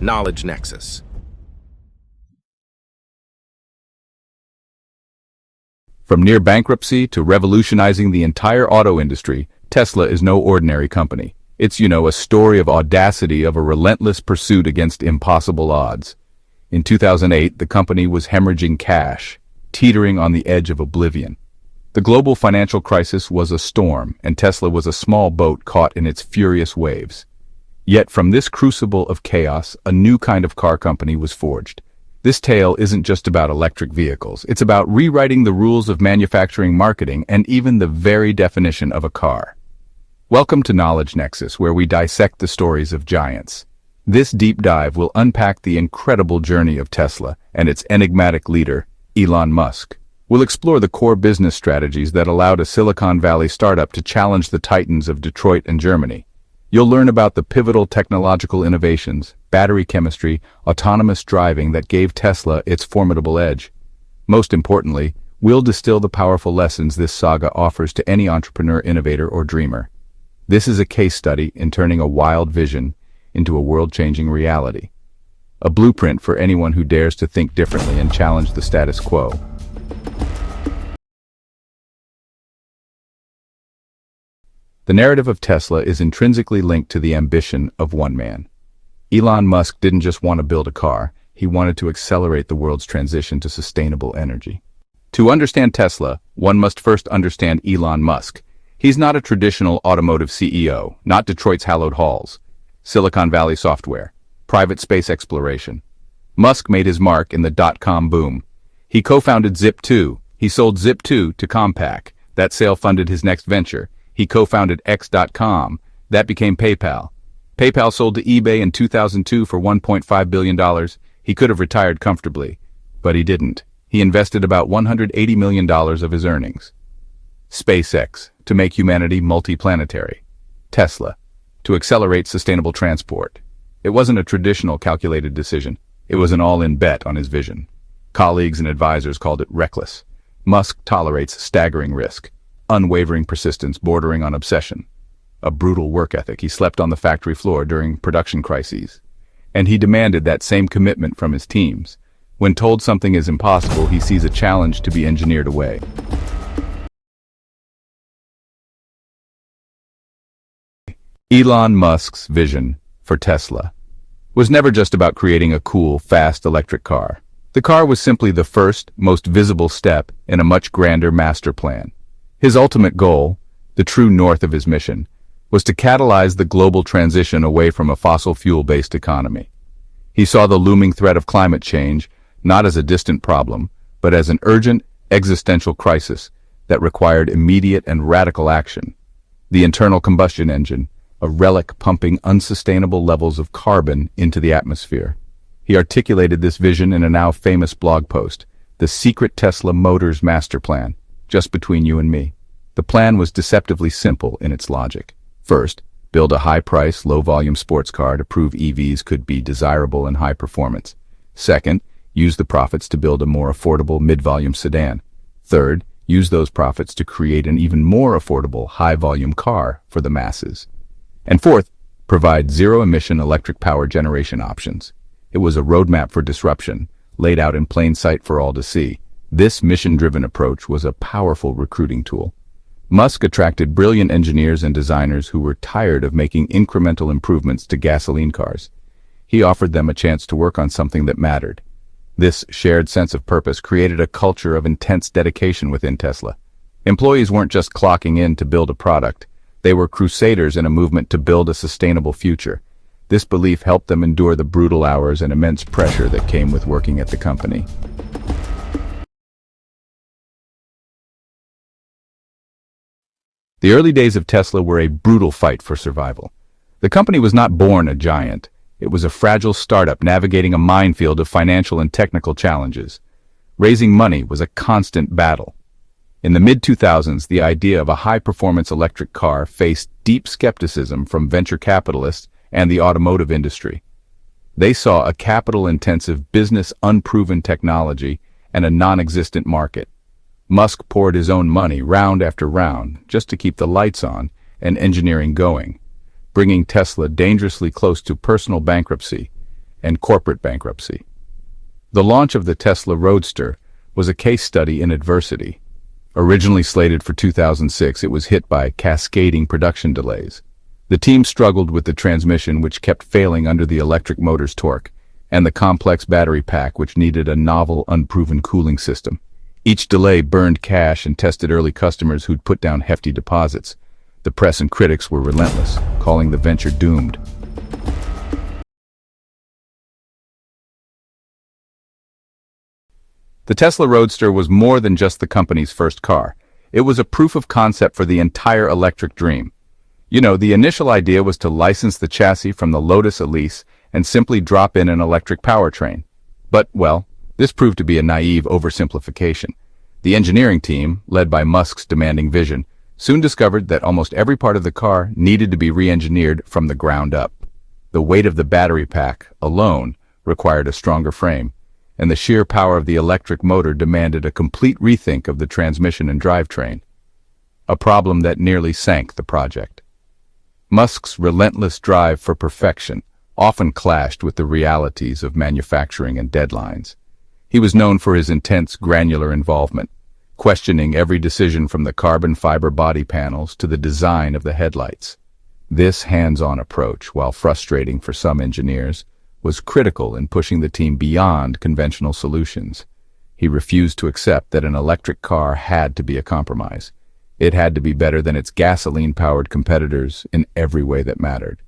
Knowledge Nexus. From near bankruptcy to revolutionizing the entire auto industry, Tesla is no ordinary company. It's, a story of audacity, of a relentless pursuit against impossible odds. In 2008, the company was hemorrhaging cash, teetering on the edge of oblivion. The global financial crisis was a storm, and Tesla was a small boat caught in its furious waves. Yet from this crucible of chaos, a new kind of car company was forged. This tale isn't just about electric vehicles. It's about rewriting the rules of manufacturing, marketing, and even the very definition of a car. Welcome to Knowledge Nexus, where we dissect the stories of giants. This deep dive will unpack the incredible journey of Tesla and its enigmatic leader, Elon Musk. We'll explore the core business strategies that allowed a Silicon Valley startup to challenge the titans of Detroit and Germany. You'll learn about the pivotal technological innovations, battery chemistry, autonomous driving that gave Tesla its formidable edge. Most importantly, we'll distill the powerful lessons this saga offers to any entrepreneur, innovator, or dreamer. This is a case study in turning a wild vision into a world-changing reality. A blueprint for anyone who dares to think differently and challenge the status quo. The narrative of Tesla is intrinsically linked to the ambition of one man. Elon Musk didn't just want to build a car, he wanted to accelerate the world's transition to sustainable energy. To understand Tesla, one must first understand Elon Musk. He's not a traditional automotive CEO, not Detroit's hallowed halls. Silicon Valley software, private space exploration. Musk made his mark in the dot-com boom. He co-founded Zip2. He sold Zip2 to Compaq. That sale funded his next venture. He co-founded X.com. That became PayPal. PayPal sold to eBay in 2002 for $1.5 billion. He could have retired comfortably, but he didn't. He invested about $180 million of his earnings. SpaceX, to make humanity multiplanetary. Tesla, to accelerate sustainable transport. It wasn't a traditional calculated decision. It was an all-in bet on his vision. Colleagues and advisors called it reckless. Musk tolerates staggering risk, unwavering persistence bordering on obsession. A brutal work ethic. He slept on the factory floor during production crises. And he demanded that same commitment from his teams. When told something is impossible, he sees a challenge to be engineered away. Elon Musk's vision for Tesla was never just about creating a cool, fast electric car. The car was simply the first, most visible step in a much grander master plan. His ultimate goal, the true north of his mission, was to catalyze the global transition away from a fossil fuel-based economy. He saw the looming threat of climate change not as a distant problem, but as an urgent, existential crisis that required immediate and radical action. The internal combustion engine, a relic pumping unsustainable levels of carbon into the atmosphere. He articulated this vision in a now famous blog post, The Secret Tesla Motors Master Plan, just between you and me. The plan was deceptively simple in its logic. First, build a high-price, low-volume sports car to prove EVs could be desirable and high performance. Second, use the profits to build a more affordable mid-volume sedan. Third, use those profits to create an even more affordable high-volume car for the masses. And fourth, provide zero-emission electric power generation options. It was a roadmap for disruption, laid out in plain sight for all to see. This mission-driven approach was a powerful recruiting tool. Musk attracted brilliant engineers and designers who were tired of making incremental improvements to gasoline cars. He offered them a chance to work on something that mattered. This shared sense of purpose created a culture of intense dedication within Tesla. Employees weren't just clocking in to build a product. They were crusaders in a movement to build a sustainable future. This belief helped them endure the brutal hours and immense pressure that came with working at the company. The early days of Tesla were a brutal fight for survival. The company was not born a giant. It was a fragile startup navigating a minefield of financial and technical challenges. Raising money was a constant battle. In the mid-2000s, the idea of a high-performance electric car faced deep skepticism from venture capitalists and the automotive industry. They saw a capital-intensive business, unproven technology, and a non-existent market. Musk poured his own money round after round just to keep the lights on and engineering going, bringing Tesla dangerously close to personal bankruptcy and corporate bankruptcy. The launch of the Tesla Roadster was a case study in adversity. Originally slated for 2006, it was hit by cascading production delays. The team struggled with the transmission, which kept failing under the electric motor's torque, and the complex battery pack, which needed a novel, unproven cooling system. Each delay burned cash and tested early customers who'd put down hefty deposits. The press and critics were relentless, calling the venture doomed. The Tesla Roadster was more than just the company's first car. It was a proof of concept for the entire electric dream. The initial idea was to license the chassis from the Lotus Elise and simply drop in an electric powertrain. But, well, this proved to be a naive oversimplification. The engineering team, led by Musk's demanding vision, soon discovered that almost every part of the car needed to be re-engineered from the ground up. The weight of the battery pack, alone, required a stronger frame, and the sheer power of the electric motor demanded a complete rethink of the transmission and drivetrain, a problem that nearly sank the project. Musk's relentless drive for perfection often clashed with the realities of manufacturing and deadlines. He was known for his intense, granular involvement, questioning every decision from the carbon fiber body panels to the design of the headlights. This hands-on approach, while frustrating for some engineers, was critical in pushing the team beyond conventional solutions. He refused to accept that an electric car had to be a compromise. It had to be better than its gasoline-powered competitors in every way that mattered.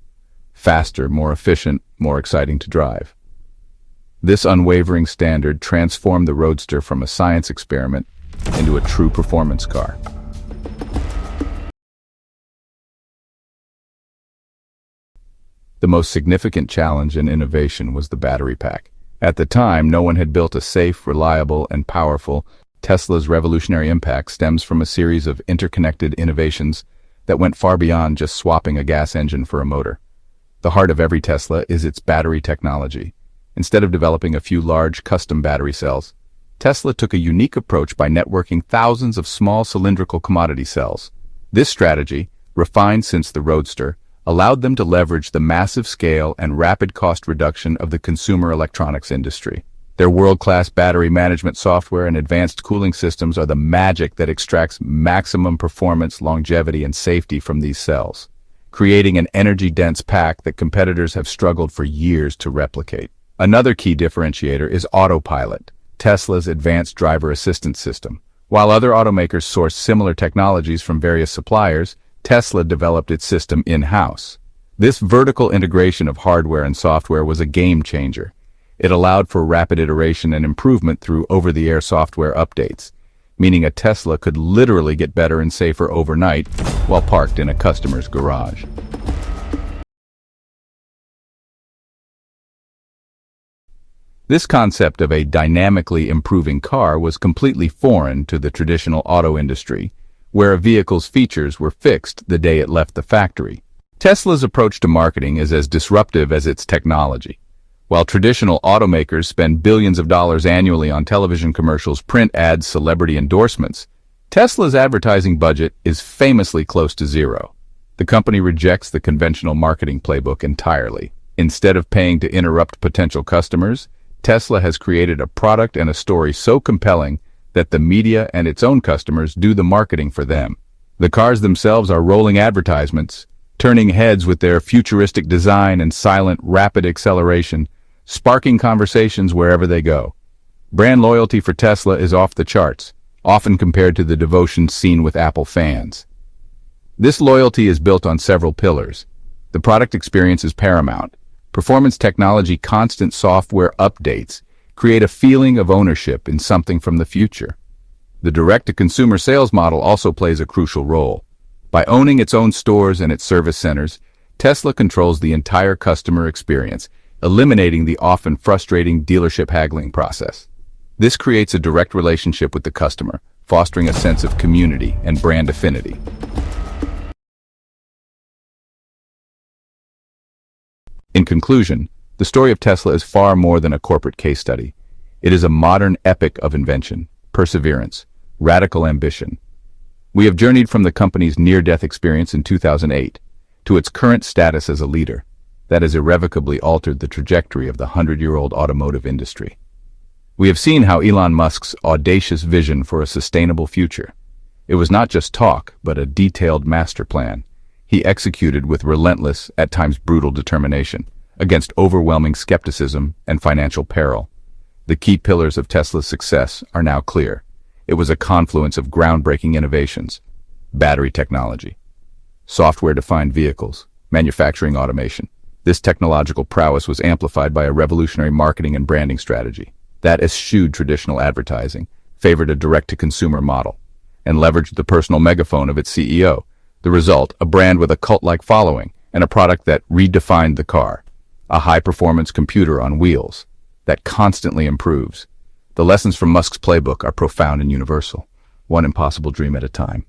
Faster, more efficient, more exciting to drive. This unwavering standard transformed the Roadster from a science experiment into a true performance car. The most significant challenge in innovation was the battery pack. At the time, no one had built a safe, reliable, and powerful. Tesla's revolutionary impact stems from a series of interconnected innovations that went far beyond just swapping a gas engine for a motor. The heart of every Tesla is its battery technology. Instead of developing a few large, custom battery cells, Tesla took a unique approach by networking thousands of small cylindrical commodity cells. This strategy, refined since the Roadster, allowed them to leverage the massive scale and rapid cost reduction of the consumer electronics industry. Their world-class battery management software and advanced cooling systems are the magic that extracts maximum performance, longevity, and safety from these cells, creating an energy-dense pack that competitors have struggled for years to replicate. Another key differentiator is Autopilot, Tesla's advanced driver assistance system. While other automakers sourced similar technologies from various suppliers, Tesla developed its system in-house. This vertical integration of hardware and software was a game-changer. It allowed for rapid iteration and improvement through over-the-air software updates, meaning a Tesla could literally get better and safer overnight while parked in a customer's garage. This concept of a dynamically improving car was completely foreign to the traditional auto industry, where a vehicle's features were fixed the day it left the factory. Tesla's approach to marketing is as disruptive as its technology. While traditional automakers spend billions of dollars annually on television commercials, print ads, celebrity endorsements, Tesla's advertising budget is famously close to zero. The company rejects the conventional marketing playbook entirely. Instead of paying to interrupt potential customers, Tesla has created a product and a story so compelling that the media and its own customers do the marketing for them. The cars themselves are rolling advertisements, turning heads with their futuristic design and silent, rapid acceleration, sparking conversations wherever they go. Brand loyalty for Tesla is off the charts, often compared to the devotion seen with Apple fans. This loyalty is built on several pillars. The product experience is paramount. Performance technology, constant software updates create a feeling of ownership in something from the future. The direct-to-consumer sales model also plays a crucial role. By owning its own stores and its service centers, Tesla controls the entire customer experience, eliminating the often frustrating dealership haggling process. This creates a direct relationship with the customer, fostering a sense of community and brand affinity. In conclusion, the story of Tesla is far more than a corporate case study. It is a modern epic of invention, perseverance, radical ambition. We have journeyed from the company's near-death experience in 2008 to its current status as a leader. that has irrevocably altered the trajectory of the 100-year-old automotive industry. We have seen how Elon Musk's audacious vision for a sustainable future. It was not just talk, but a detailed master plan. He executed with relentless, at times brutal determination, against overwhelming skepticism and financial peril. The key pillars of Tesla's success are now clear. It was a confluence of groundbreaking innovations: battery technology, software-defined vehicles, manufacturing automation. This technological prowess was amplified by a revolutionary marketing and branding strategy that eschewed traditional advertising, favored a direct-to-consumer model, and leveraged the personal megaphone of its CEO. The result, a brand with a cult-like following and a product that redefined the car, a high-performance computer on wheels that constantly improves. The lessons from Musk's playbook are profound and universal, one impossible dream at a time.